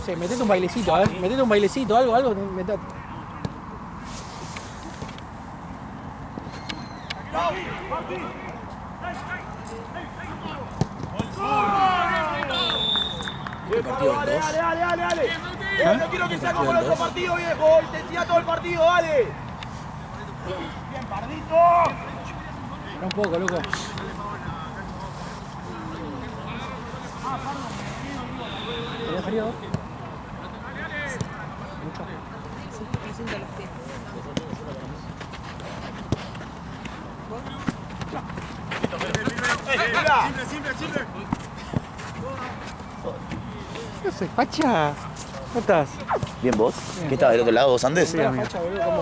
Che, metete un bailecito, a ver. Metete un bailecito, algo. Metate. Dale. No quiero que sea como el otro partido, viejo. Intensidad todo el partido, dale. Bien, Pardito. Un poco, loco. ¿Tenés frío? ¿Mucho? Sí, me siento los pies. Simple. ¿Qué haces, facha? ¿Cómo estás? Bien, ¿vos? ¿Qué estás del otro lado, vos antes? Sí, amigo.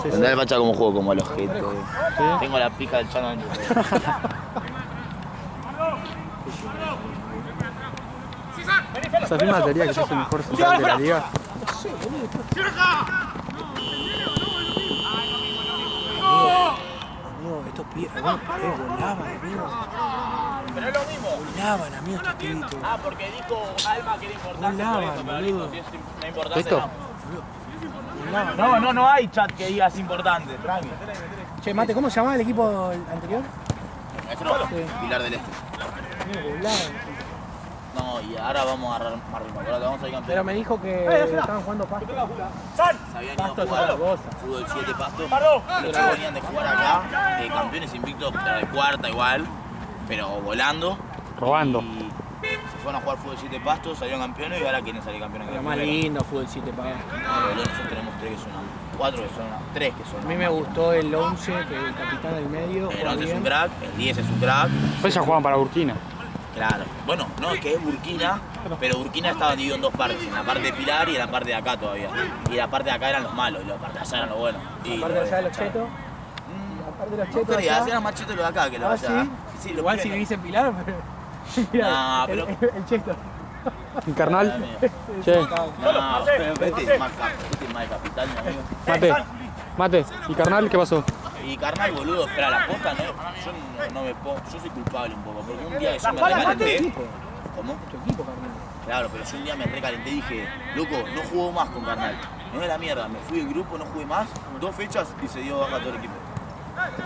Tendrá el facha como juego, como el ojete. ¿Sí? Tengo la pija del chano dentro. ¿Esa misma teoría que sos el mejor central de la liga? Amigo, estos pibes volaban, amigo. Pero es lo mismo. Volaban, amigo, estos pibitos. Ah, porque dijo Alma que era importante. Volaban, por eso, pero boludo. dijo, si es importante, ¿Esto? no. No hay chat que digas importante, tranqui. Che, Mate, ¿cómo se llamaba el equipo anterior? ¿Nuestro? Sí. Pilar del Este. Amigo, volaban. No, y ahora vamos a agarrar más ritmo. Ahora vamos a ir Pero campeón. me dijo que estaban jugando pasto. Se habían ido a Pasto es jugar otra cosa. fútbol 7 pasto. Los chicos venían de jugar acá, campeones invictos, pero de cuarta igual, pero volando. Robando. Y se fueron a jugar fútbol 7 pastos, salieron campeones y ahora quieren salir campeones. Lo más lindo, fútbol 7 para. No, nosotros tenemos 3 que son 4 que son 3 que son. A mí me gustó el 11, que el capitán del medio. El juega 11 es un bien. crack, el 10 es un crack. Pues ya jugaban para Burkina. Claro. Bueno, no, es que es Burkina, pero Burkina estaba dividido en dos partes, en la parte de Pilar y en la parte de acá todavía. Y la parte de acá eran los malos y la parte de allá eran los buenos. Y Aparte de allá de los chetos. Aparte de los No chetos. creas, allá. eran más chetos los de acá que los Ah, de allá. sí. Sí, los Igual si pibes vivís en Pilar, pero. Mirá, No, pero- el cheto. ¿Y carnal? Che, No, pero este es más de capital, mi amigo. Mate. ¿Y carnal qué pasó? Y carnal, boludo, espera, la posta no me pongo, yo soy culpable un poco, porque un día que yo me recalenté. ¿Cómo? Tu equipo, carnal. Claro, pero yo un día me recalenté y dije, loco, no juego más con carnal. No es la mierda, me fui del grupo, no jugué más, 2 fechas y se dio baja todo el equipo.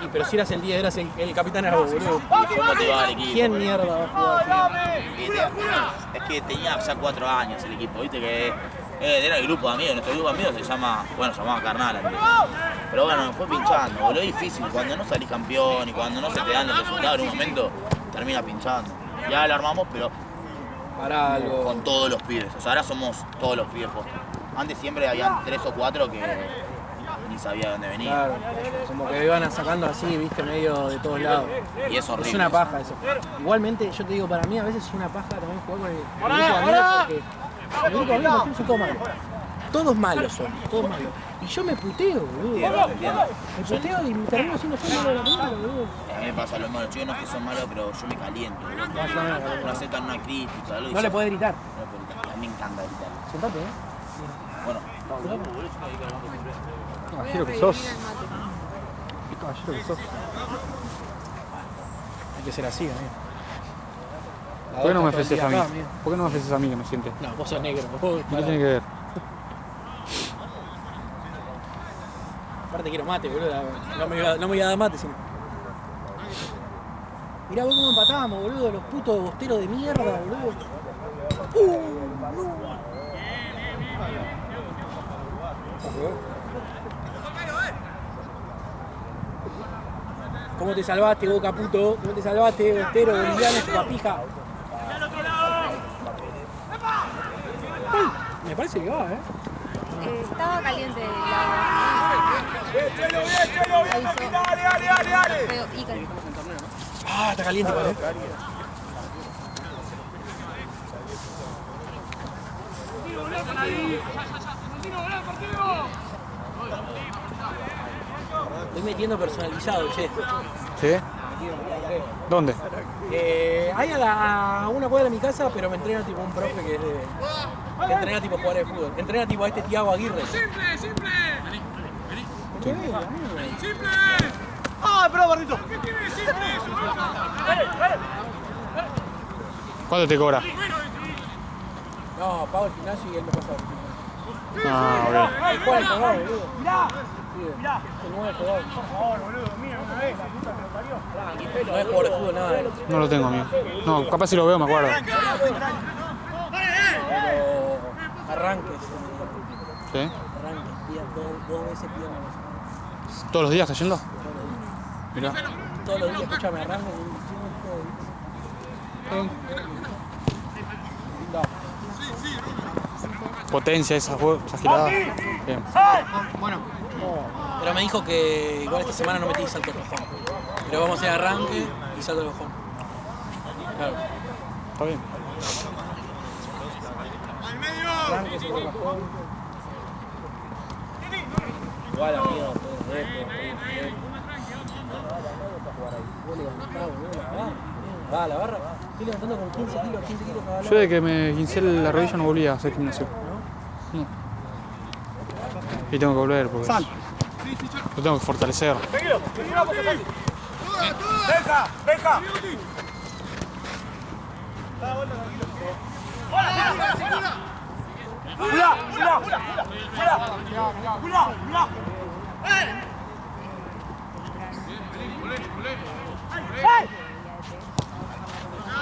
Y, pero si eras el 10, eras el capitán era vos, boludo. Y fue motivado al equipo. ¿Quién mierda va a jugar? Es que tenía ya 4 años el equipo, viste que era el grupo de amigos, nuestro grupo de amigos se llama, bueno, se llamaba Carnal antes. Pero bueno, me fue pinchando, boludo, es difícil, cuando no salís campeón y cuando no se te dan los resultados en un momento, termina pinchando. Ya lo armamos, pero Para algo. con todos los pibes, o sea, ahora somos todos los pibes posta. Antes siempre habían 3 o 4 que ni sabía de dónde venían. Claro, como que iban sacando así, viste, medio de todos lados. Y es horrible. Es una paja eso. Igualmente, yo te digo, para mí a veces es una paja también jugar con el grupo de amigos porque el grupo de amigos son todos malos. Todos malos son, todos malos. Y yo me puteo, boludo. Entiendo. Me puteo y termino siendo yo malo de la película, boludo. A mí me pasa lo mismo, los chicos no es que son malos, pero yo me caliento, boludo. No aceptan una crítica, algo y No le yo- podés gritar. No le puedo gritar. A mí me encanta gritar. Sentate, Bueno, Caballero que Voy a sos. revivir el mate. Qué caballero que sos. Hay que ser así, amigo. ¿Por qué no me ofreces a mí? ¿Por qué no me ofreces a mí que me siente? No, vos sos negro. Vos, ¿Qué tiene que ver? aparte quiero mate, boludo. No me iba a dar mate, sino. Mirá vos cómo empatábamos, boludo. Los putos bosteros de mierda, boludo. No. ¿Cómo te salvaste, Boca puto? ¿Cómo te salvaste, bostero, boliviano, chupapija? Me parece que va, Estaba caliente el agua. Chelo, papi, dale. Feo y caliente. Ah, está caliente, ¿vale? Estoy metiendo personalizado, che. ¿Sí? ¿Dónde? Hay a una cuadra de mi casa, pero me entrena tipo un profe que es de. Que entrena tipo jugadores de fútbol. Entrena tipo a este Thiago Aguirre. ¡Simple! ¡Simple! ¡Ah, perdón, Barrito! ¿Qué tiene de simple eso? ¿Cuánto te cobra? No, pago el gimnasio y él me pasa. Ah, ok. Juega el cagado, boludo. Mirá. Pibe, Mirá. el 9 jugado. Por favor, boludo, mira una vez, la puta que lo parió. No es jugador de fútbol, nada. No lo tengo, amigo. No, capaz si lo veo me acuerdo. Pero arranques. ¿Sí? Arranques, dos veces pierna. ¿Todos los días está yendo? Mirá. Todos los días, escuchame, arranques. Potencia esa girada. Bien. Pero me dijo que igual esta semana no metí salto de cojón. Pero vamos a hacer arranque y salto de cojón. Claro. Está bien. Arranque, salto de cojón. Igual, amigo. Va a la barra. Estoy levantando con 15 kilos cada lado. Yo de que me quince la rodilla no volví a hacer gimnasio. No. Y tengo que volver porque lo tengo que fortalecer. Tranquilo, una cosa fácil. Deja, deja. Da vuelta, tranquilo. ¡Cuidado!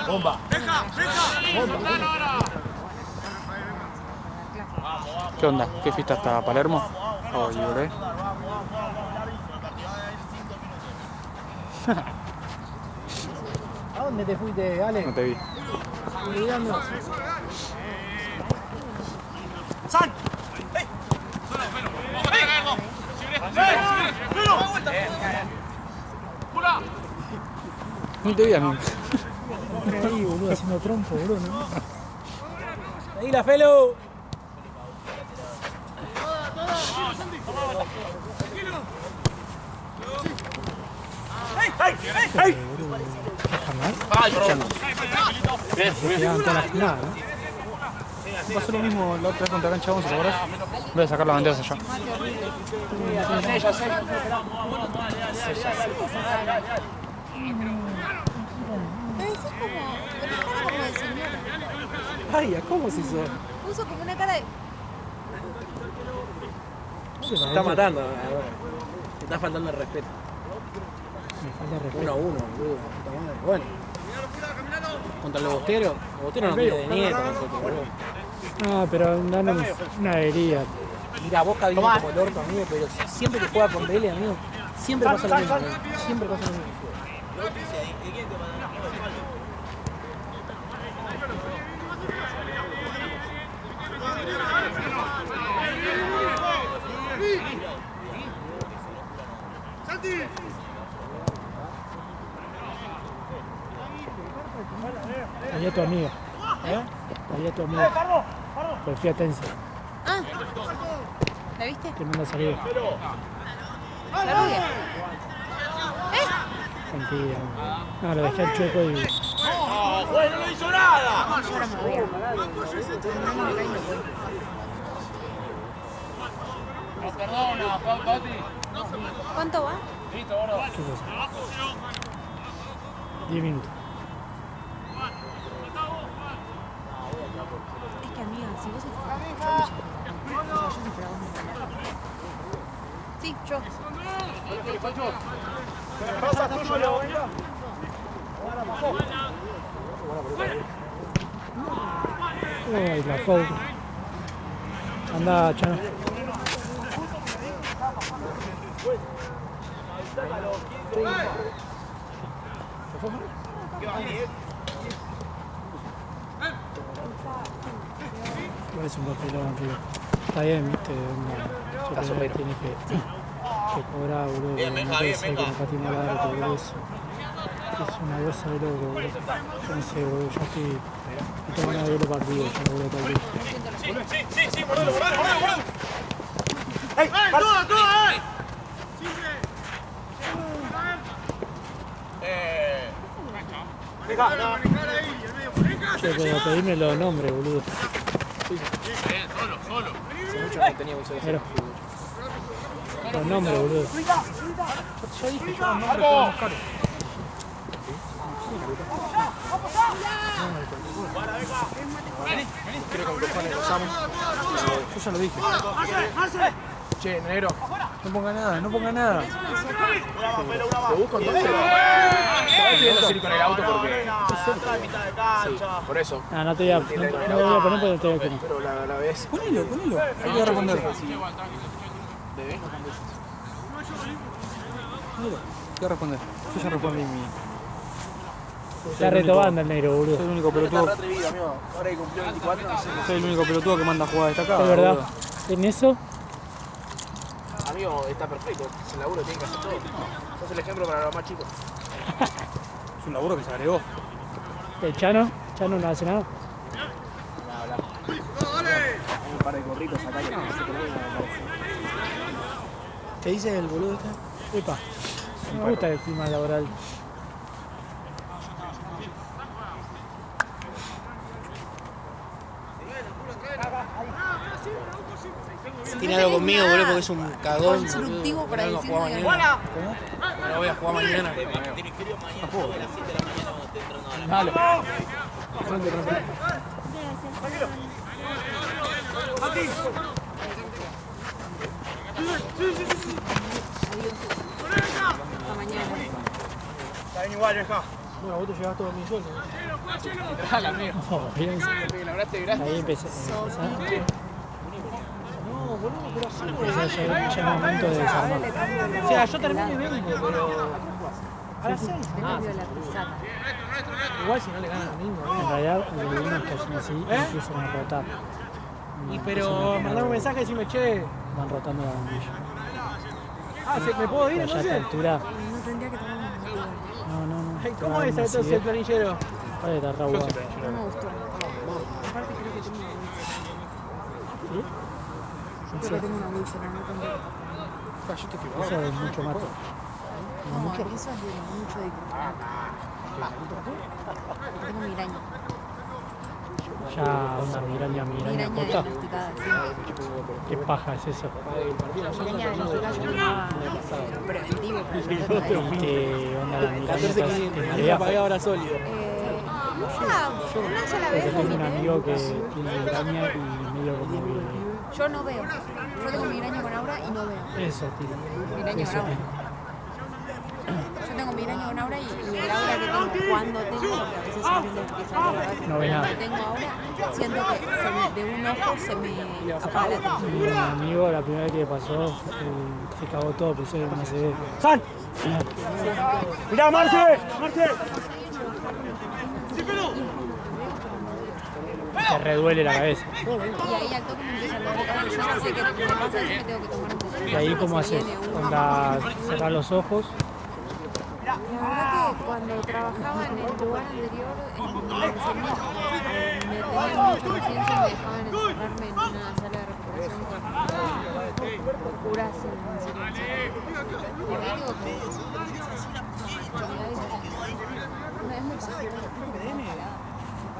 ¡Bomba! ¿Qué onda? ¿Qué fuiste hasta Palermo? Oh, y volvé. ¿A dónde te fuiste, Ale? No te vi. Olvidando. ¡San! No te vi, amigo. Ahí, boludo, haciendo trompo, boludo, ¿no? Ahí la Felo. ¡Ay! Ay, perdón. Pasó lo mismo la otra vez contra Cancha 11, ¿te acuerdas? Voy a sacar las banderas allá. Parecés como. Una cara como de señora. Ay, ¿cómo se hizo? Puso como una cara de. Se me está matando. Te está faltando el respeto. Me falta el respeto. 1-1, boludo. La puta madre. Bueno. Contra los bosteros. Los bosteros no tienen de nieto nosotros, boludo. No, pero danos una alegría. Mira, Boca viene como el orto, amigo, pero siempre que juega con Vélez, amigo, siempre pasa lo mismo, amigo. Siempre pasa lo mismo. Allá tu amiga. Allá tu amiga. Sofía Tense, Ah, ¿la viste? que manda salir. La rubia. Tranquila. No, lo dejé al chueco y. ¡No, güey, no le hizo nada! Yo ahora me voy a. No me cae, no voy. ¿Cuánto va? ¿Qué cosa? 10 minutos. Es que amiga, si vos estás. Yo soy para vos. Sí, yo. ¿Pasa tuyo la vuelta? Ay, la foto. Anda, Chano. Es un papelón, tío. Está bien, viste. Una superior tiene que cobrar, boludo. Bien, No venga, puede bien, ser venga. que no patina largo, boludo. Es una cosa de loco, boludo. Yo no sé, boludo. Yo estoy. No tengo ganas de ver los partidos, yo no voy a tal vez. Sí, boludo. ¡Ey, todo! Deja. Che, pero pedirme los nombres, boludo. Hace mucho que tenía uso de Pero. Los nombres, boludo. Ya dije, yo no me más caro. Creo que con cojones lo usamos. Yo ya lo dije. Che, negro. No ponga nada, no ponga nada. ¿Lo busco entonces? Yo no ir con el auto porque... Sí, por eso. Ah, no te voy a poner porque no te voy a poner. Pero la vez... Ponelo. Hay que responder. Voy a responder. Yo ya respondí mi... Está retobando el negro, boludo. Soy el único pelotudo. Está re atrevido, amigo. Ahora que cumplió 24, no sé. Soy el único pelotudo que manda jugadas destacadas. Es verdad. boludo. En eso, Amigo, está perfecto. Es el laburo, tiene que hacer todo. Sos el ejemplo para los más chicos. Es un laburo que se agregó. el Chano no hace nada. Hay un par de corritos acá que no se terminan. ¿Qué dice el boludo este? Epa, no me gusta el clima laboral. Tiene algo conmigo, boludo, porque es un cagón. Constructivo para No decir juega que mañana. No voy a jugar mañana. Tiene frío mañana a las 7 de la mañana cuando esté entrando a la Hasta mañana. Está bien igual, vieja. Bueno, vos te llevas todo mi sueldo. Oh, bien. Me lograste gratis. Ahí empecé. No, boludo, pero Ya es el momento de desarmar. o sea, yo termino y vengo, pero... A las 6. Le cambio la risata. Igual si no le ganan al mismo. En realidad, algunos que hacen así empiezan a rotar. Y pero mandame un mensaje y decime, che. Van rotando la bombilla. Ah, ¿me puedo ir Pero ya a esta entonces? altura, No tendría que tomar un motivo. no. Ay, ¿cómo es entonces el planillero? Vale, está re guapo. No me gustó. Aparte creo que tengo una bolsa. Creo que tengo una bolsa, no tengo. Eso es mucho más. No, eso es de mucho de tengo migraña. Ya una migraña Migraña corta. diagnosticada, sí. ¿Qué paja es eso? Migraña diagnosticada yo tomaba preventivo, pero yo no ¿Y qué onda la migraña? 14 ¿Te que marea? pagué ahora sólido. una sola vez Porque tengo un vomité. amigo que tiene migraña y medio como que... Yo no veo. Yo tengo migraña con Aura y no veo. Eso, tío. Migraña con Aura. Yo tengo migraña con Aura y el Aura que tengo cuando tengo, porque a veces siempre empiezo a ver, No ve nada. cuando tengo Aura, siento que de un ojo se me apaga la tele. Mi amigo, la primera vez que le pasó, se cagó todo, pensó que no se ve. ¡San! ¡Mirá, Marce! ¡Marce! Te reduele la cabeza. Y ahí al toque me empieza a doler la cabeza. Yo ya sé que me pasa eso y me tengo que tomar un desayuno. ¿Y ahí cómo haces? Onda, cerrar los ojos. La verdad que cuando trabajaba en el lugar anterior, en Sarmiento, me tenían mucha conciencia y me dejaban encerrarme en una sala de recuperación con curas en silencio. Y ahora digo que es muy fácil.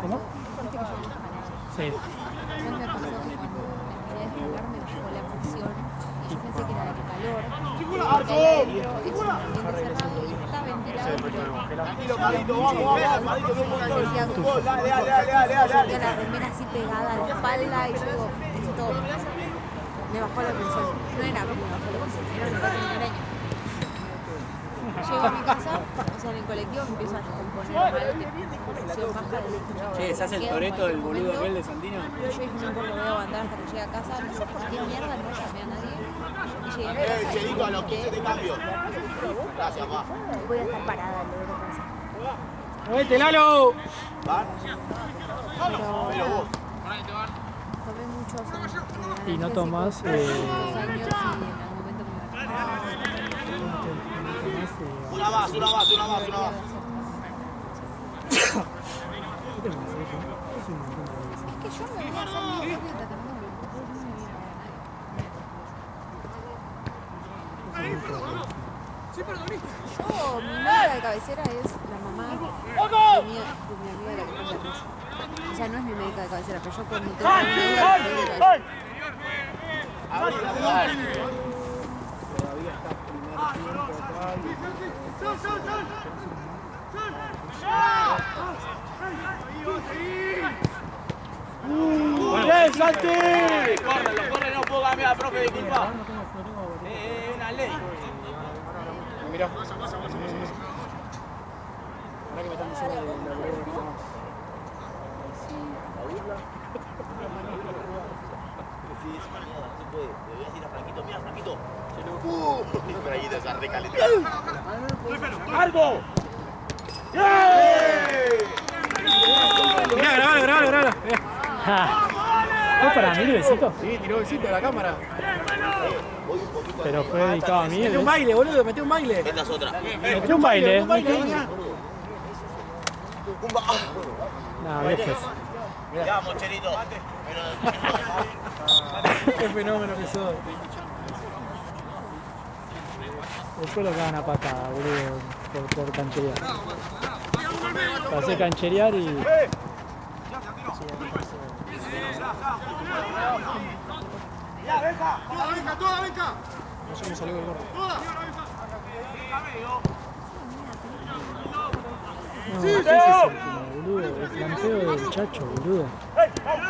¿Cómo? Viste que yo no paraba. Sí. Entonces me pasó que cuando me quería descargar me bajó la presión y yo pensé que era el calor. Porque el aéreo es un ambiente cerrado y está ventilado, pero Madito, vamos, sentía como dale. sentía la remera así pegada a la espalda y yo digo, esto me bajó la presión. No era que me bajó la presión, era un ataque de migraña. Llego a mi casa, o sea, en el colectivo me empiezo a descomponer mal, presión baja de Che, ¿se hace el toreto del boludo aquel de Santino? Yo dije, no importa, voy a aguantar hasta que llegue a casa. No sé por qué mierda no llamé a nadie. Y llegué a mi casa y Chedito, a los 15 te cambio. Gracias, pa. voy a estar parada al dolor de casa. ¡Vete, Lalo! Pero tomé muchos años. Y no tomas. Muchos años y en algún momento me iba a Una más. Es que yo me voy a hacer mi propio tratamiento. Yo, mi médica de cabecera es la mamá de mi amiga de la que canta risa. O sea, no es mi médica de cabecera, pero yo cuando tengo una médica de cabecera. Santi! Corre, no puedo cambiar, profe, disculpa. Una ley. Mirá. Ahora que me están diciendo de la ¡Argo! Mirá, grabalo. ¿Fue para mí el besito? Sí, tiró besito a la cámara. Pero fue dedicado a mí. Metió un baile, boludo, metió un baile. Esta es otra. Metió un baile. No, viejos. Ya, mocherito. qué fenómeno que sos. Después lo cagan a patada, boludo, por cancherear. Pasé cancherear y... ¡Ya, venga! Toda, venga. No sé cómo salió el gordo. No, ¿qué es eso, boludo? El planteo del Chacho, boludo.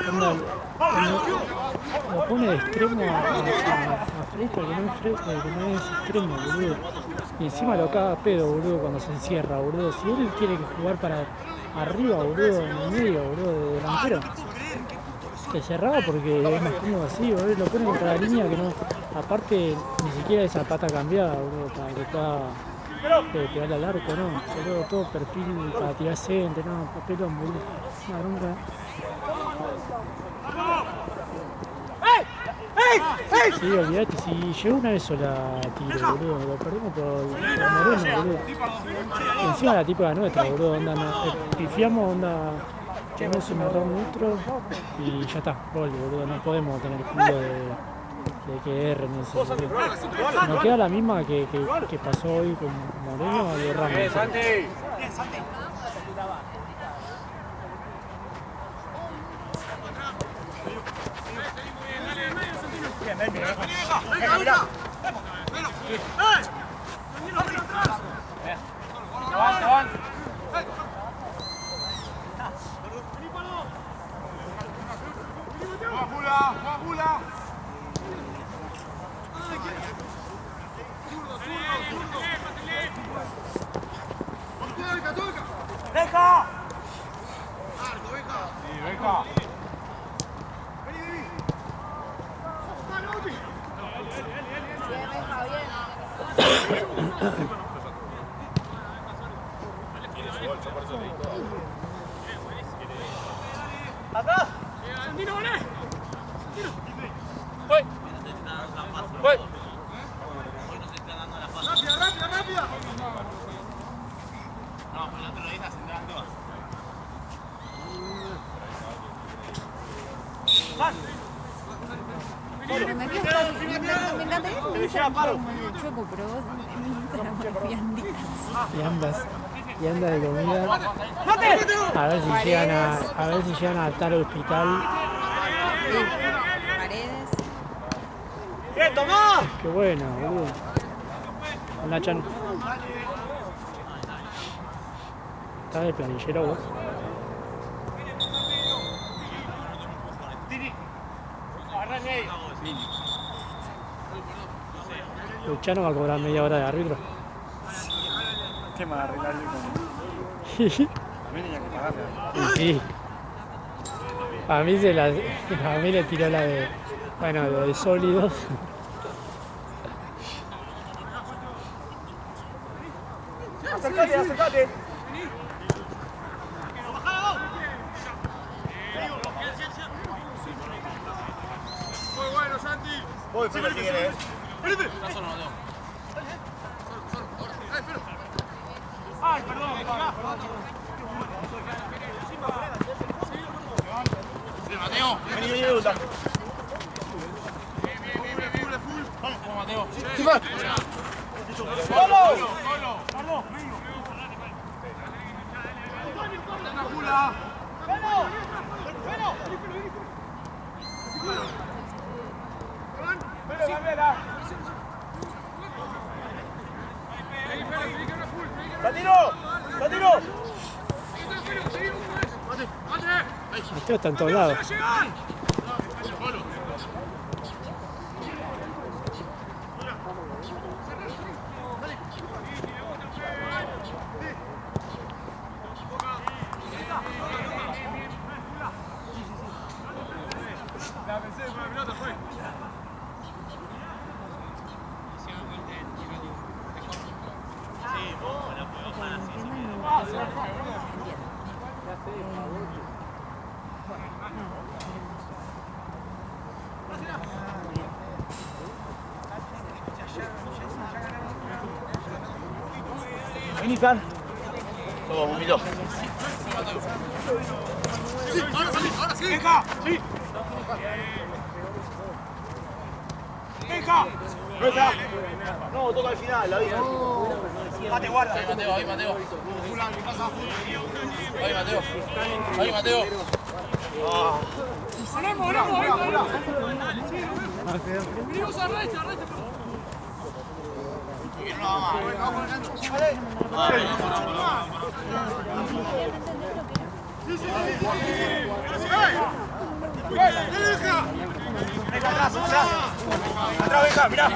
Onda, lo pone de extremo a Fresco, que no es Fresco, que no es extremo, boludo. Y encima lo caga a pedo, boludo, cuando se encierra, boludo. Si él quiere jugar para arriba, boludo, en el medio, boludo, de delantero, se cerraba porque es más cómodo así, boludo. Lo pone contra la línea que no... Aparte, ni siquiera esa pata cambiada, boludo, para que pueda pegarle al arco, no. Boludo, todo perfil para tirar centro, no, papelón, boludo. Una bronca. Sí, olvidate, si llegó una vez sola tiro, boludo, lo perdimos por Moreno, boludo. Y encima la típica nuestra, boludo, onda, pifiamos, onda, tenemos un error neutro y ya está, gol, boludo, no podemos tener culo de que erren eso, boludo. Nos queda la misma que pasó hoy con Moreno y Ramos. ¡Deja! ¡Atrás! Santino, vale. ¡Voy! ¡Voy! Rápida. No, pero no te lo digas entrando. Pero me encantaría que me hicieran como el Choco, pero vos en Instagram vianditas. Y anda de comida. A ver si llegan a tal hospital. Paredes. ¡Bien, Tomás! Qué bueno, boludo. Nachan. ¿Estás de planillero vos? Luchano va a cobrar media hora de árbitro. ¿Qué más arreglarle con...? También tenía que pagarle. Sí. A mí le tiró la de... Bueno, lo de sólidos. Acércate. Muy bueno, Santi. Voy, Filo, si querés. Venite. ¡Ay, perdón! Mateo. Vení, Duta. Full. Vamos, Mateo. ¡Sí, va! ¡Vamos! Carlos. Jula. ¡Santino! Mateo está en todos lados. Vení, Can. Todo, vomitó. Ahora sí. Venga, sí. Venga. No, toca al final, la vida. Mate, guarda. Ahí Mateo, ahí Mateo. Fulano, ¿qué pasa? Ahí Mateo. Ahí Mateo. Venimos a Recha. Venga, atrás. Atrás, venga, mirá.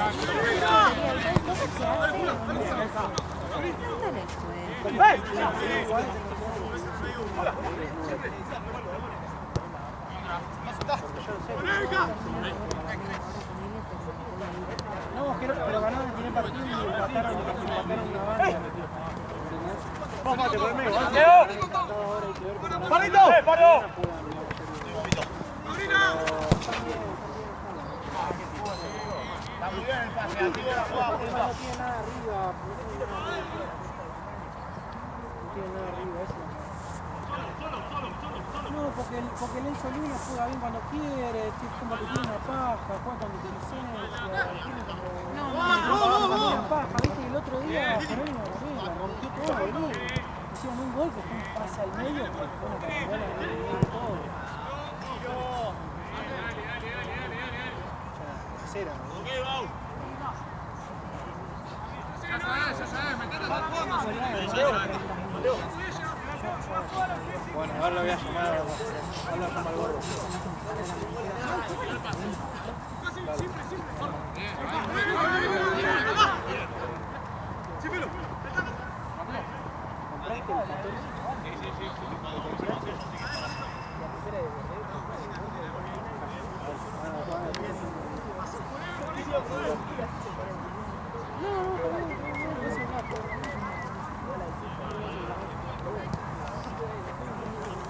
No, pero ganaron el primer partido y empataron una banda. Vamos, mate, conmigo. ¡Parito! ¡Paro! Está muy bien el pase, activo la jugada. No tiene nada arriba. No tiene nada arriba, eso. No, porque el Enzo Luna juega bien cuando quiere, es como que tiene una paja, juega con inteligencia, tiene como una paja, viste, y el otro día Ferreira la rompió todo, boludo. Hicieron un gol que fue un pase al medio, que fue una carambola en el medio de todo. Tercera, bueno, ahora lo voy a llamar al gordo.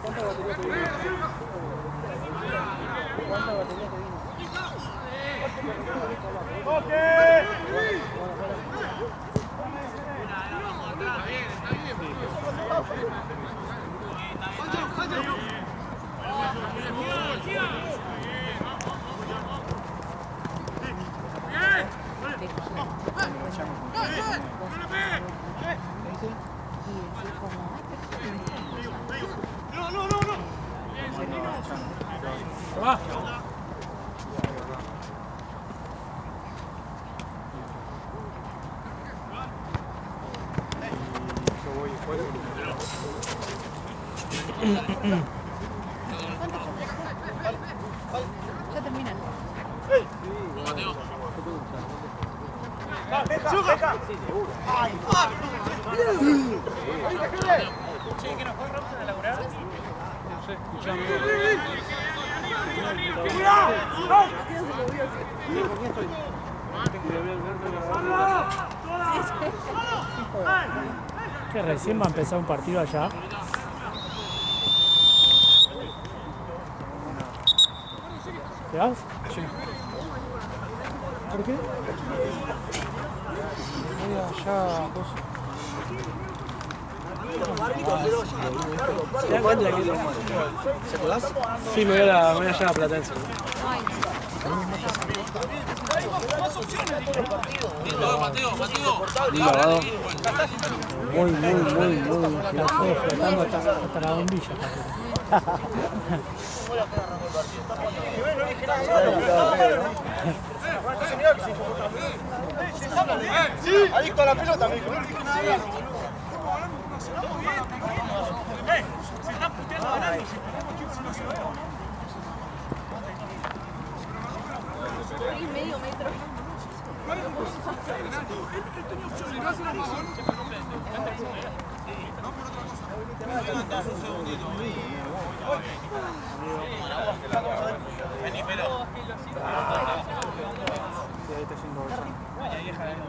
¿Cuánta batería te vino? ¿Cuánta batería te vino? Va. Ya terminan. Que recién va a empezar un partido allá. ¿Te vas? Sí. ¿Por qué? Voy allá, vos. ¿Te das cuenta que ¿se te vas? Sí, me voy allá a Platense. Lavado. Muy, flotando hasta la bombilla. Adicto a la pelota, me dijo. Se están puteando ganando. Vení, pero. Y ahí está yendo Bolsán. Ahí está yendo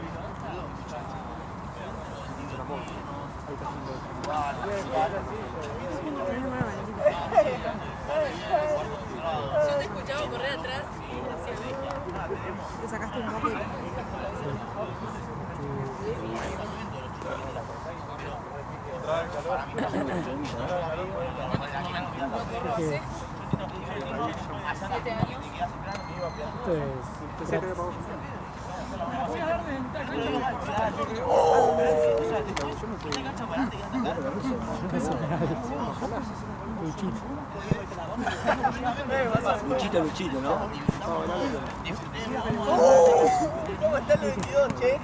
Yo te escuchaba correr atrás y te sacaste un poco. Luchito, Luchito, ¿no? ¿Cómo está el 22, che?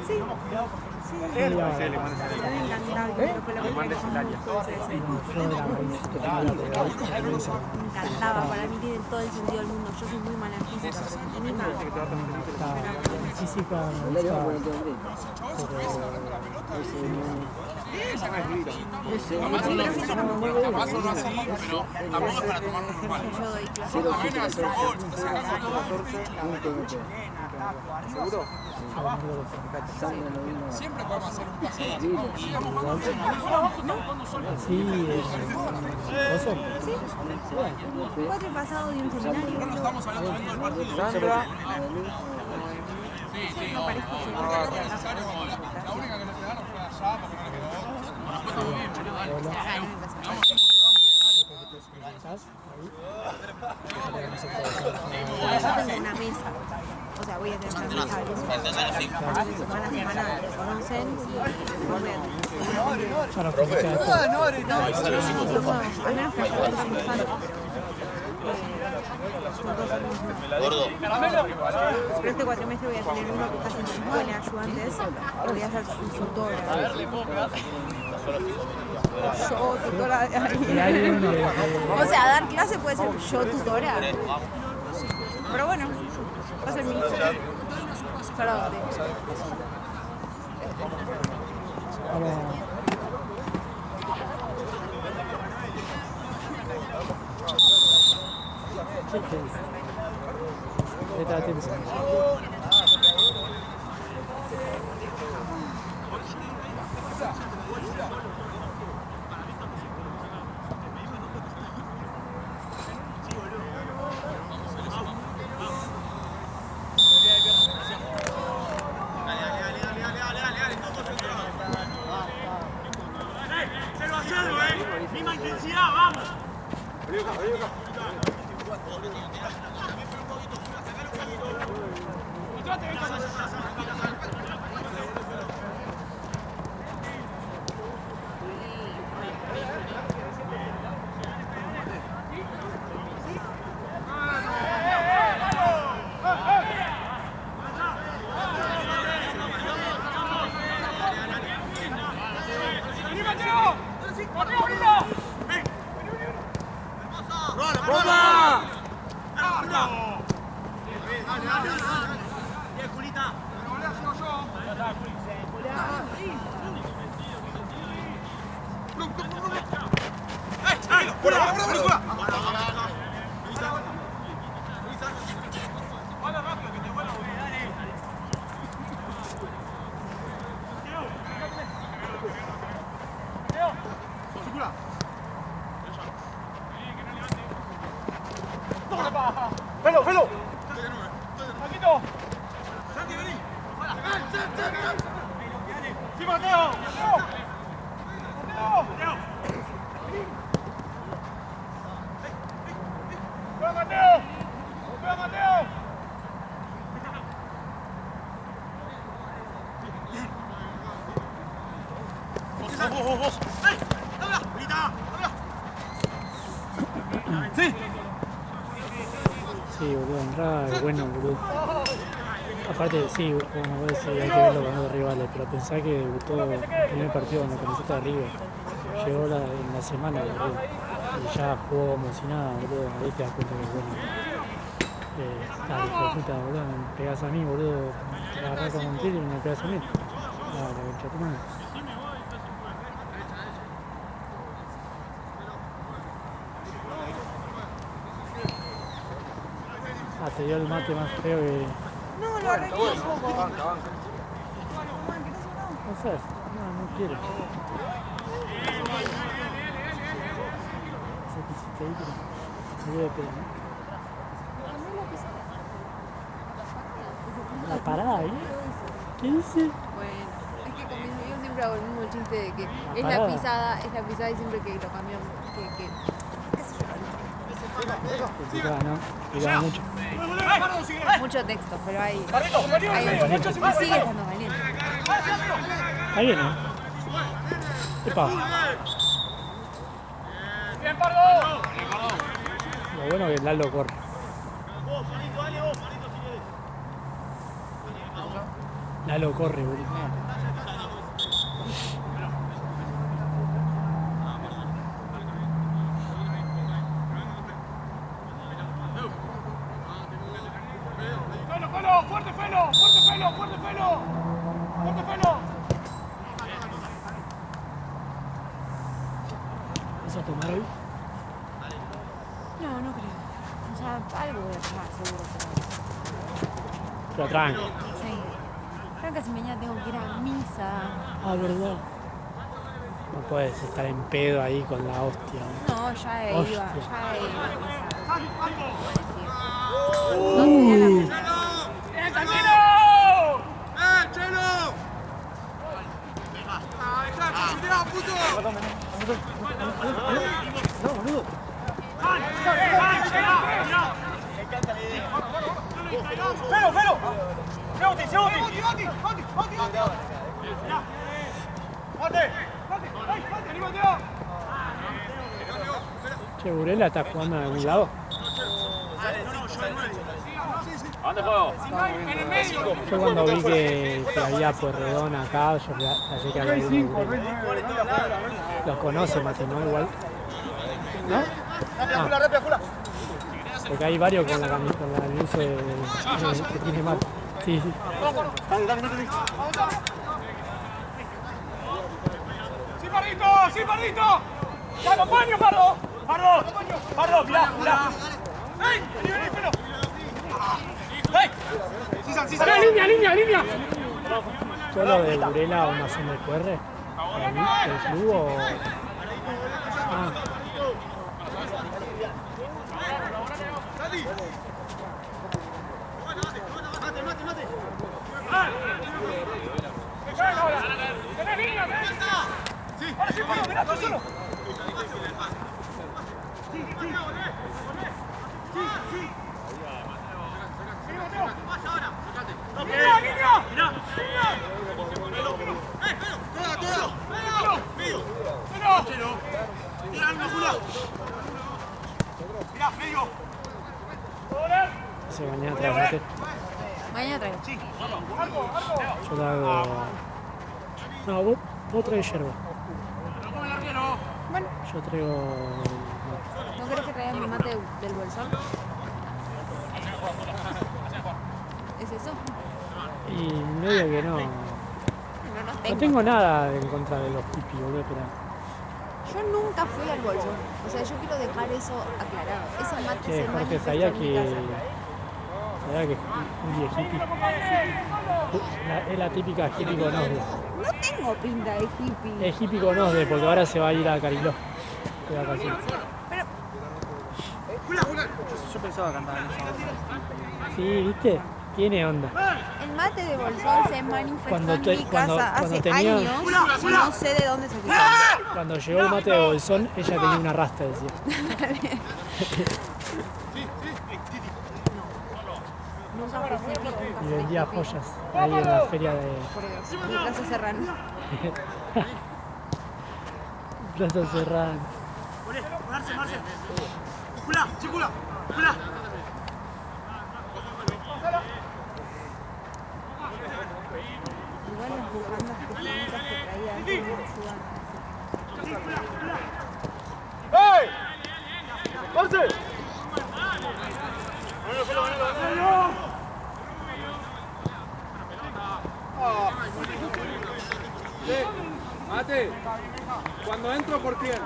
Sí. Sí. Sí, le mandas Me mandes el área. encantaba, para mí tiene todo el sentido del mundo. Yo soy muy mala en física. En física me Capaz uno así, pero tampoco es para tomarlo normal. Yo doy clases. También es un gol, te sacas ¿Seguro? Siempre podemos hacer un paso más. Sigamos jugando. Sí, ¿eso? Sí. 4 pasados de un seminario. No estamos hablando del partido. Sandra. Sí, sí, no. Porque era necesario. La única que no se ganaron fue allá porque no le quedó otra. Bueno, después estamos bien, boludo. Yo tengo una mesa. O sea, voy a tener una mesa de semana a semana que conocen y voy a Ya no fuiste a no, al menos que yo no soy fan. Gordo. Pero este cuatrimestre voy a tener uno que está haciendo escuela de ayudantes, voy a ser su tutora. Yo tutora de alguien. O sea, dar clase puede ser yo tutora. Pero bueno, va a ser mi hijo. Solo dónde. Está tenso. Misma intensidad, vamos. ¡Velo, velo! Paquito. Santi, vení. Sí, Mateo. Mateo. ¡Juega, Mateo! ¡Juega, Mateo! Vos. ¡Ey! ¡Habla! ¡Grita! ¡Habla! ¡Sí! Sí, boludo, Andrada es bueno, boludo. Aparte, sí, como vos decís, hay que verlo con los rivales, pero pensá que debutó el primer partido con la camiseta de River. Llegó en la semana, boludo. Y ya jugó como si nada, boludo. Ahí te das cuenta que es bueno. Dale, hijo de puta, boludo, me pegás a mí, boludo. Te agarrás con un tiro y me pegás a mí. Ah, la concha de tu madre. Ah, te dio el mate más feo que... No, lo arreglé un poco. No sé, no quiero. Ese que hiciste ahí, pero... Me voy a pegar, ¿no? La parada ahí. ¿Qué dice? Bueno, es que con mis amigos siempre hago el mismo chiste de que es la parada. pisada y siempre que lo cambiamos, qué sé yo. Picaba, ¿no? Picaba mucho. Mucho texto, pero hay y Caliente. sigue estando caliente. Está bien, ¿no? Epa. Bien, Pardo. Lo bueno es que Lalo corre. Lalo corre, boludo. Felo, fuerte Felo, fuerte Felo, fuerte Felo. Fuerte Felo. ¿Vas a tomar hoy? No, no creo. O sea, algo voy a tomar, seguro. Pero tranqui. Sí. Creo que si mañana tengo que ir a misa. Ah, verdad. No puedes estar en pedo ahí con la hostia. No, ya he Hostia. ido a misa. No tenía la misa. ¡Bien, Santino! ¡Chelo! No, boludo. ¡Felo, Felo! ¡Seguti, Seguti! ¡Mate! ¡Mate, anímate! Che, Burela está jugando en algún lado. ¿Dónde juego? En el medio. Yo cuando vi que había Pueyrredón acá, yo pensé que había uno de Burela. Los conoce Mate, ¿no? Igual. ¿No? Ah, porque hay varios con la luz que tiene Mate. Sí, sí. ¡Sí, Pardito! ¡Sí, Pardito! ¡Ya, acompaño, Pardo! ¡Pardo, mirá! ¡Ey! ¡Vení, Felo! ¡Ey! ¡Línea! ¿Yo lo de Burela o una zona de QR? ¿Para mí? ¿El club o...? Ah, ¡Tenés línea! ¡Sí! ¡Ahora sí, Pardo! ¡Mirá, tú solo! se mañana trae Mate. Mañana traigo. Yo la hago... No, vos traes yerba. Bueno, Yo traigo... ¿no querés que traiga mi mate del bolsón? ¿Es eso? Y medio que no... No tengo nada en contra de los pipis, boludo, pero... Yo nunca fui al bolsón. O sea, yo quiero dejar eso aclarado. Ese mate Che, es el Jorge, manifiesto sabía en mi que... casa. Sabía que un hippie. Es la típica hippie con osde. No tengo pinta de hippie. Es hippie con osde, porque ahora se va a ir a Cariló. De vacaciones. Pero Yo pensaba cantar en eso. Sí, ¿viste? Tiene onda. el mate de bolsón se manifestó Cuando en te- mi cuando- casa cuando hace tenía- años y no sé de dónde se quitó. Cuando llegó el mate de bolsón, ella tenía una rasta, decía. Nunca fui hippie, nunca Y fui vendía hippie. joyas ahí en la feria de De Plaza Serrano. Plaza Serrano. ¡Circula! Igual las bufandas que traía antes no ayudan. ¡Ey! ¡Marce! Mate, cuando entro, ¿por quién?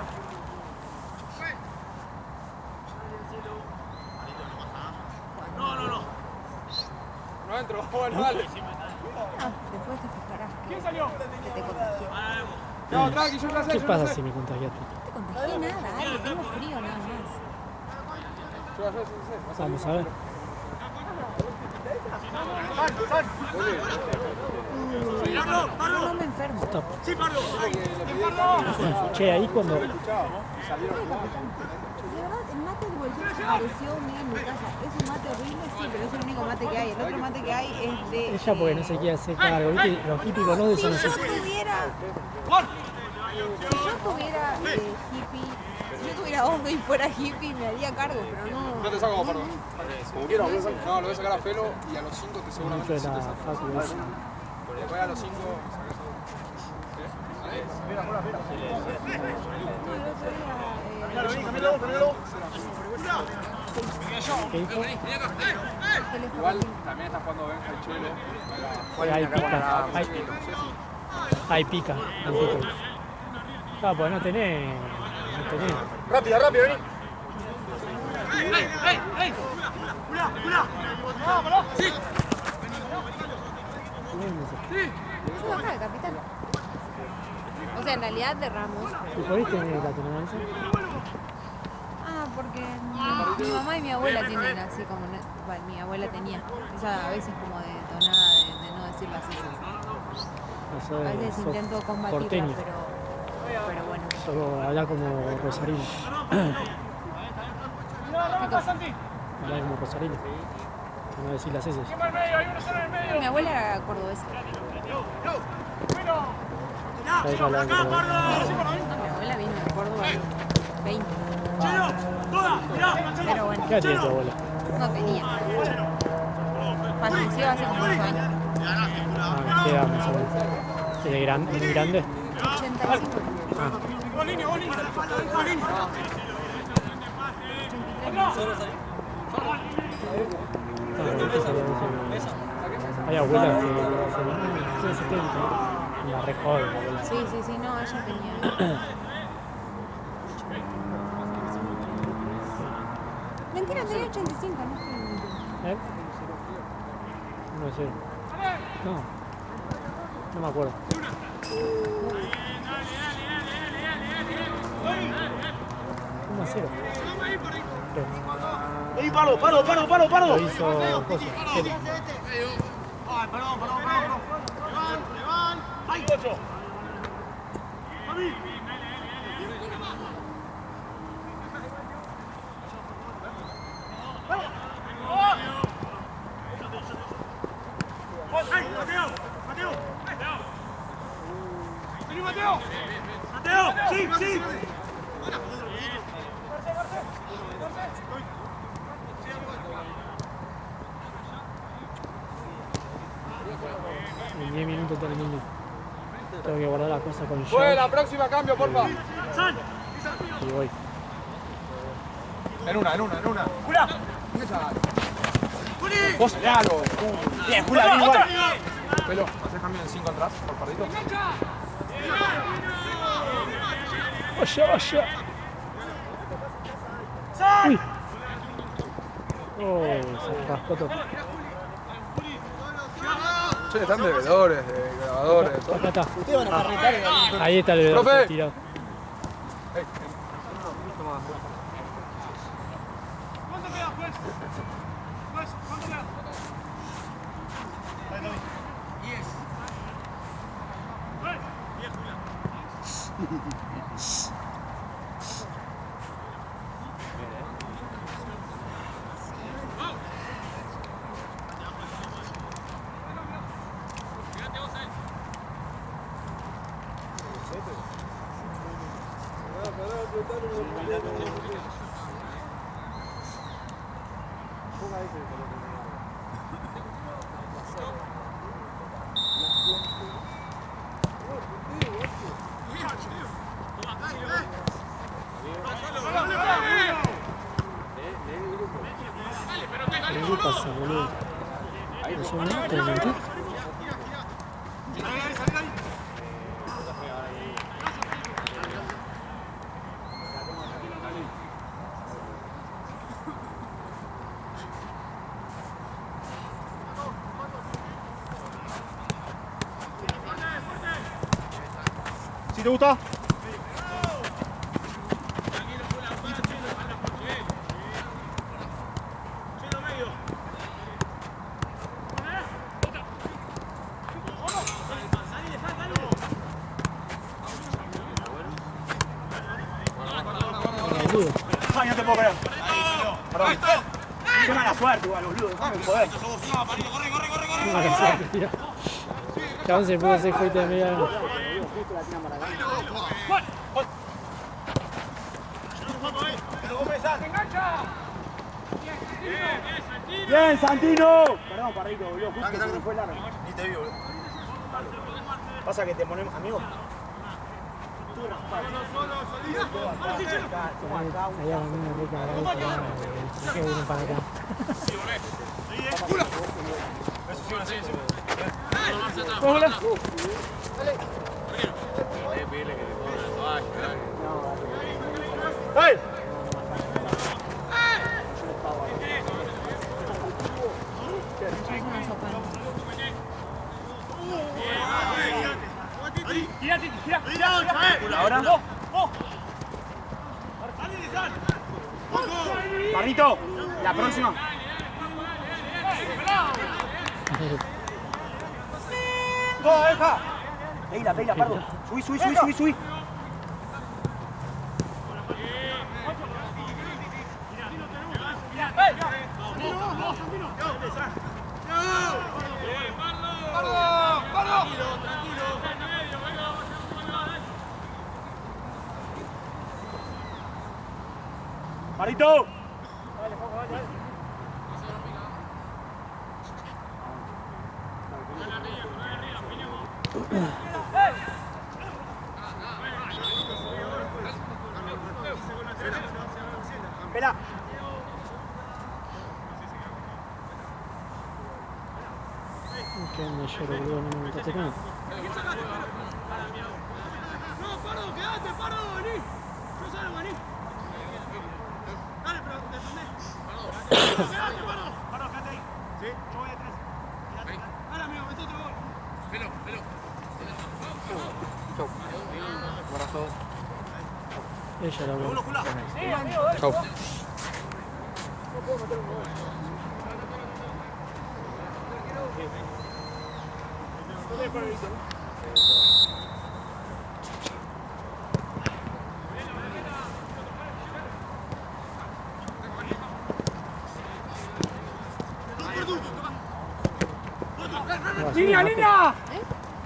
No entro, bueno, dale. Ah, después te fijarás que te contagié. No, tranqui, yo la sé. ¿Qué pasa si me contagiaste? No te contagié nada, Ale, tengo frío nada más. Vamos a ver. No me enfermo. Stop. Che, ahí cuando... De verdad, el mate de bolsillo apareció medio en mi casa. Es un mate horrible, sí, pero es el único mate que hay. El otro mate que hay es de... Ella porque no se quiere hacer cargo, ¿viste? Los típicos no de Si San yo Francisco. tuviera hippie, si yo tuviera hongo y fuera hippie, me haría cargo, pero no. Yo te saco, perdón. Como quieras, no, lo voy a sacar a Felo y a los 5 te Mucho seguramente de sí te la saco. facu esa. Después a los 5 ¿Qué dijo? igual también está jugando Benja y Chelo. Ahí pica. Ahí pica. Claro, pues no tenés... No tenés... Rápido, rápido, vení. Yo acá, capitán. O sea, en realidad de Ramos. ¿Y por ahí tenés la tonancia? Ah, porque mi mamá y mi abuela tienen así como... Bueno, mi abuela tenía. Esa a veces como de tonada, de no decir las cosas. No A veces sos intento combatirla, porteño. pero bueno. Solo habla como rosarino. ¿Qué cosa? Habla como rosarino. No decir las heces. Mi abuela era cordobesa. Ahí habla como... No, mi abuela vino de Córdoba en 20. Pero bueno, ¿Qué edad tiene tu abuela? no tenía. Falleció hace como 8 años. Ah, ¿qué edad más o menos? ¿Es grande? 85. Ah. Hay abuelas que tienen 70. La re joven, la abuela. Sí, sí, sí, no, ella tenía. Mentira, tenía 85, no estoy mintiendo. ¿Eh? No sé. No. No me acuerdo. ¿1-0? Creo. Ey, paro, paro, paro, paro, paro. Lo hizo Coso. Kelly. ¡Ay, Cocho! ¡Mateo! ¡Sí, sí! En 10 minutos termino. Tengo que guardar la cosa con Fue Josh la próxima cambio, porfa. y voy. En una. Vos salalo. Bien, Julia, bien igual. Pelo, ¿hacés cambio en 5 atrás por partido? ¡Oye! ¡Uy! Oh, se rascó todo. Che, están de veedores, de grabadores, de todo. Acá está. Ahí está el vedor Profe. tirado. ¿Qué pasa, boludo? ¿No se me mentí? Si te gusta. Ay, no te puedo creer. Perdón. Qué mala suerte, igual, boludo. Déjame joder. Mala suerte, tío. Chabón se pudo hacer cohete de media. Bien, Santino. Perdón, Parrito, boludo. Justo se me fue largo. Ni te vi, boludo. Pasa que te ponemos, amigo. Allá va una rica que viene para acá. ¡Hey! Ahora. Parrito, la próxima. Todo, deja. Peila, Pardo. Subí. Parito. Pela. ¿Qué onda, yo, boludo? No me mataste nada. No, Pardo, quédate, Pardo, vení. Yo salgo, vení. Dale, pero defendé. Quédate, Pardo. Pardo, quédate ahí. Sí, yo voy atrás. Dale, amigo, metí otro gol. Velo. Abrazo. Ella la Uno, buena. Jula. Chau. ¡Línea!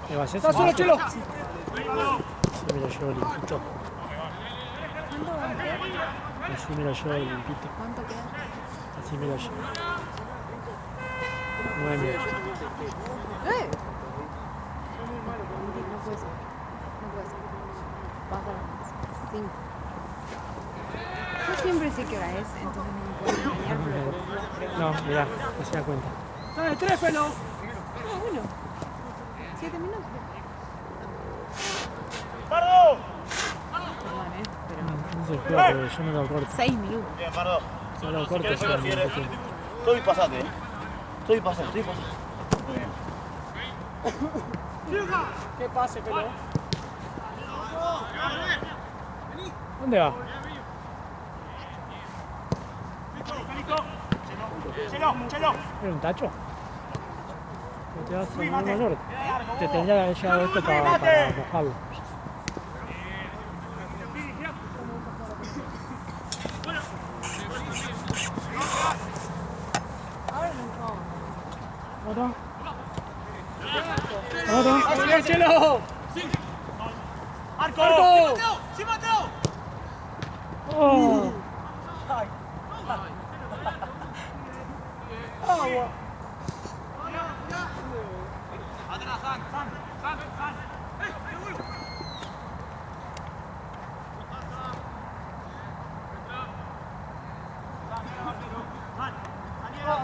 ¿Me vas a ¡Está solo, Chelo! Sí, me lo llevo limpito. ¿Cuánto va a quedar? Así me lo llevo limpito. ¿Cuánto queda? Así me lo llevo. 9 minutos. ¡Eh! No puede ser. Baja las 5. Yo siempre sé qué hora es, entonces no me puedo engañar. No, mirá, no se da cuenta. ¡Dale, tres, pelo! No, bueno. 7 minutos. ¡Pardo! Perdón, pero No se juega, pero yo no lo corto. 6 minutos. Bien, Pardo. No lo corto, ¿Quieres yo que no lo lo quieres? corto. Estoy pasate, Estoy pasando. Muy bien. ¿Qué pase, pelo? ¿Dónde va? Chelo. ¿Era un tacho? ¿No te vas a poner mayor? Te tendría que haber llegado esto para mojarlo. ¡Así es, Chelo! ¡Arco! ¡Sí, Mateo! ¡Oh! ¡Agua!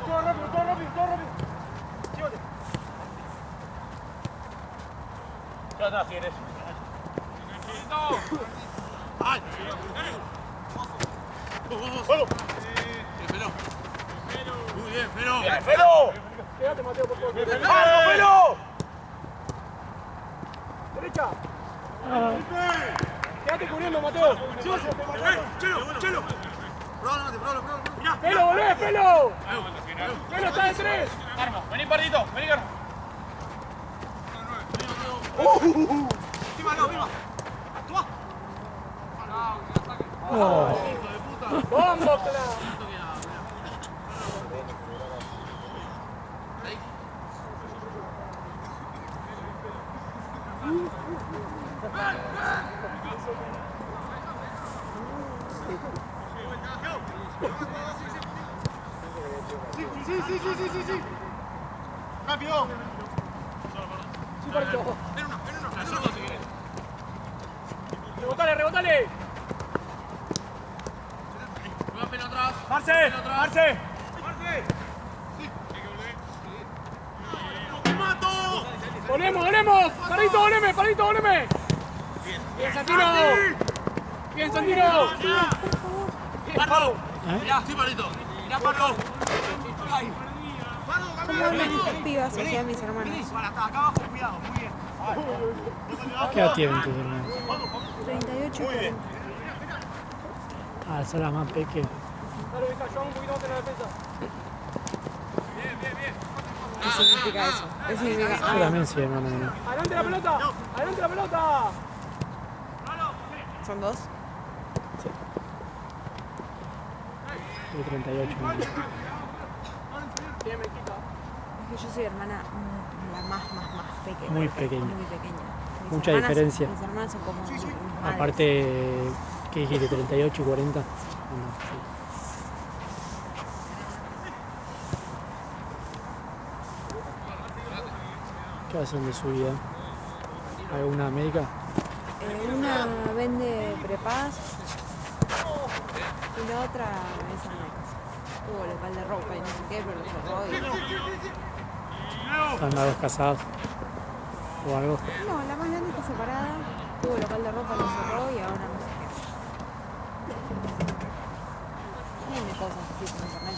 Todo rápido. Llévate. ¿Qué atrás quieres? ¡Juego! Muy bien, pero. ¡Bien, Felo! Quédate, Mateo, por favor. ¡Arco, Felo! Derecha. Quédate cubriendo, Mateo. Chelo. Pelo, volvé, Pelo. Pelo está de 3. Carmo, vení Pardito, vení Carmo. ¡Vamos, Sí. Rápido. Sí, Pardito. Rebotale. Marce. Volvemos. Pardito, volveme. Bien, Santino. Bien, Pablo. Mirá, sí, Pardito. Mirá, Pablo. ¿Cómo andan estas pibas? O sea, mis hermanos. Acá abajo, cuidado, muy bien. ¿Qué edad tienen tus hermanos? 38 y 40. Ah, son las más pequeñas. Dale, Vika, yo un poquito más en la defensa. ¿Qué significa eso? ¿Qué significa? Yo también soy hermano menor. ¡Adelante la pelota! ¿Son dos? Soy 38 años. Bien, Mequita. Es que yo soy hermana la más pequeña. Muy pequeña. Muy pequeña. Mucha diferencia. Mis hermanas son como mis madres. Aparte, ¿qué dijiste? 38 y 40. No, sí. ¿Qué hacen de su vida? ¿Alguna médica? Una vende prepagas y la otra es ama de casa. Tuvo local de ropa y no sé qué, pero lo cerró y... ¿Están las dos casadas? ¿O algo? No, la más grande está separada, tuvo local de ropa, lo cerró y ahora no sé qué. Tiene cosas así por internet.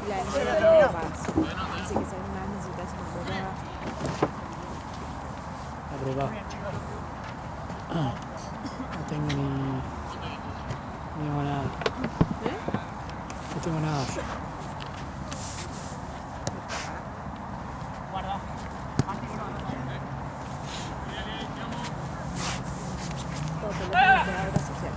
La entera de prepagas. Así que si alguna vez necesitas una prepaga, La prepaga. No tengo ni nada. No tengo nada. todo por la obra social.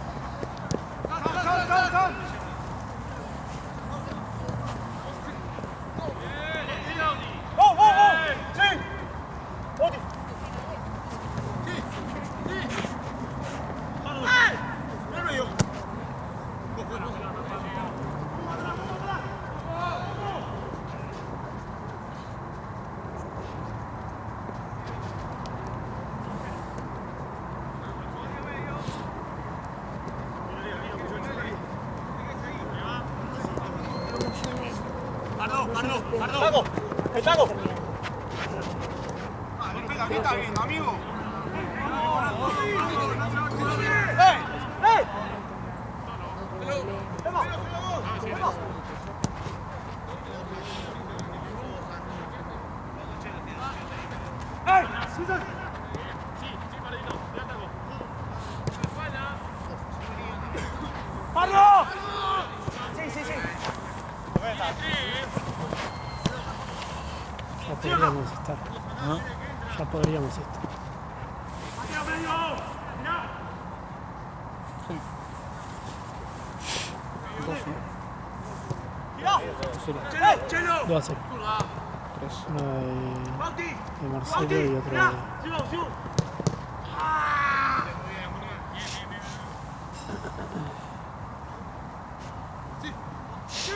¡Taco! ¡El taco! Aquí está bien, amigo. ¡Ey! ¡Pablo! Sí. Ya podríamos estar. Ya podríamos estar. ¡Chelo! 2 a 0. Uno de Marcelo y otro de...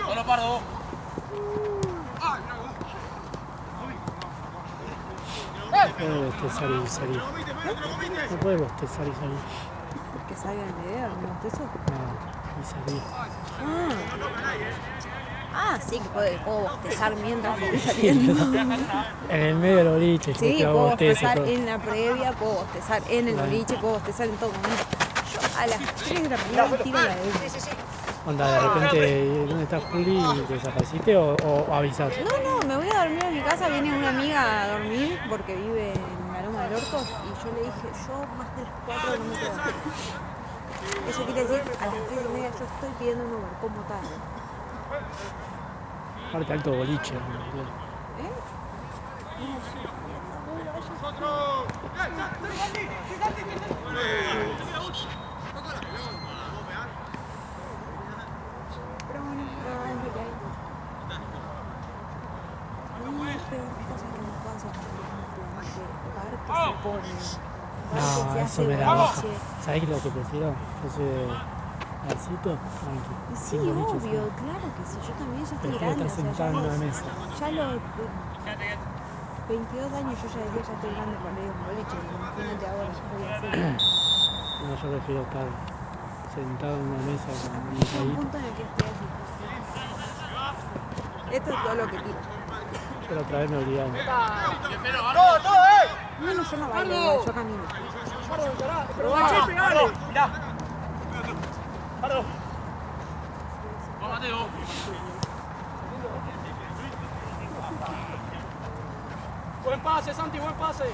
Hola, Pardo. No puede bostezar y salir. No puede bostezar y salir. Que salga en el video, ¿no es eso? No, y salir. Sí, que puedo bostezar mientras voy saliendo. En el medio del boliche. Sí, clavo puedo bosteza, bostezar todo. en la previa, puedo bostezar en el boliche, puedo bostezar en todo momento. A las 3 de la mañana tiro la de él. Onda, de repente, ¿dónde está Juli? ¿Desapareciste o avisás? No, me voy a dormir a mi casa, viene una amiga a dormir porque vive en la Loma del Orto y yo le dije, yo más de las 4 no me quedo dormir. Eso quiere decir, a las 3:30 yo estoy pidiendo un Uber, como tarde. Aparte alto boliche. Pero bueno, no, es lo que hay. A mí la peor cosa que me pasa es que se pone. No, eso me da baja. ¿Sabés qué es lo que prefiero? Yo soy de Garcito, tranqui. Sí, sin boliche, obvio, sí. claro que sí. Yo también ya estoy Prefiero grande. estar sentado en una mesa. Ya a los 22 años yo ya decía, ya estoy grande para ir a un boliche. Imagínate ahora, yo voy a hacer. No, yo prefiero estar sentado en una mesa con mi Es un punto en el que estoy así. Esto es todo lo que tiro. Yo la otra vez me olvidaba. No, yo no bailo, igual, yo camino. Mirá. Pardo. Buen pase, Santi, buen pase.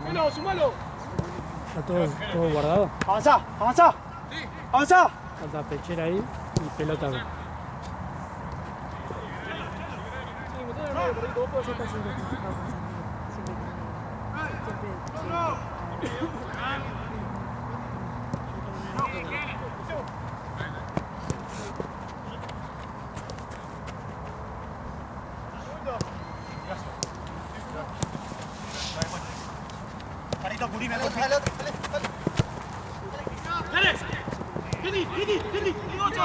Sumalo, sumalo. ¿Está todo guardado? Avanzá, avanzá. Avanzá. Falta pechera ahí y pelota. Yo casi no estoy con Carito, cubrí, me dale. Dale. Kini, 8.